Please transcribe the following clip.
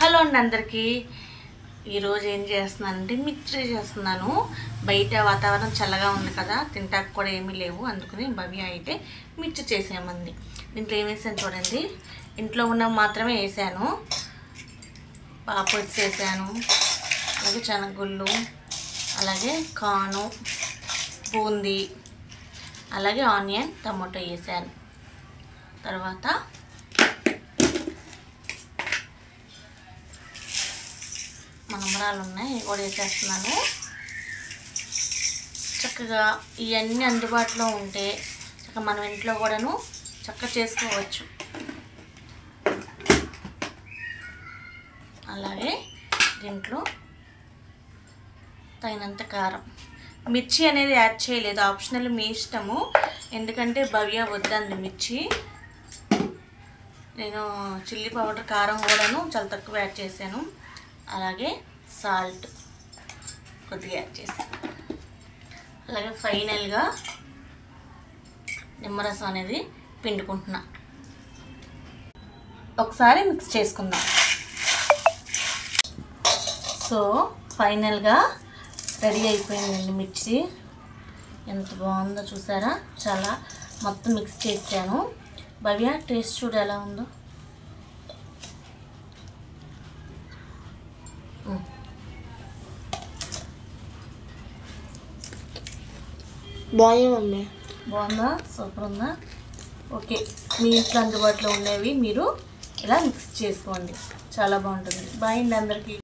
Hello అండి అందరికీ. ఈరోజు ఏం చేస్తున్నానంటే మిర్చి చేస్తున్నాను. బయట వాతావరణం చల్లగా ఉంది కదా, తింటాకు కూడా ఏమీ లేవు, అందుకని భవ్య అయితే మిర్చి చేసామంది. దీంట్లో ఏం వేసాను చూడండి, ఇంట్లో ఉన్నవి మాత్రమే వేసాను. పాపడ్స్ వేసాను, అలాగే శనగగుళ్ళు, అలాగే కాను, బూందీ, అలాగే ఆనియన్, టమాటో వేసాను. తర్వాత మనమరాలు ఉన్నాయి, ఇవి కూడా వేసేస్తున్నాను. చక్కగా ఇవన్నీ అందుబాటులో ఉంటే చక్కగా మనం ఇంట్లో కూడాను చక్కగా చేసుకోవచ్చు. అలాగే దీంట్లో తగినంత కారం, మిర్చి అనేది యాడ్ చేయలేదు, ఆప్షనల్, మీ ఇష్టము. ఎందుకంటే భవ్య వద్దంది మిర్చి. నేను చిల్లీ పౌడర్, కారం కూడాను చాలా తక్కువ యాడ్ చేశాను. అలాగే సాల్ట్ కొద్దిగా యాడ్ చేశాను. అలాగే ఫైనల్గా నిమ్మరసం అనేది పిండుకుంటున్నా. ఒకసారి మిక్స్ చేసుకుందాం. సో ఫైనల్గా రెడీ అయిపోయిందండి మిర్చి. ఎంత బాగుందో చూసారా, చాలా మొత్తం మిక్స్ చేశాను. భవ్య టేస్ట్ చూడు ఎలా ఉందో. బాగుంది, బాగుందా? సూపర్ ఉందా? ఓకే, మీ ఇంట్లో అందుబాటులో ఉండేవి మీరు ఇలా మిక్స్ చేసుకోండి, చాలా బాగుంటుంది. బాయ్ అండి అందరికీ.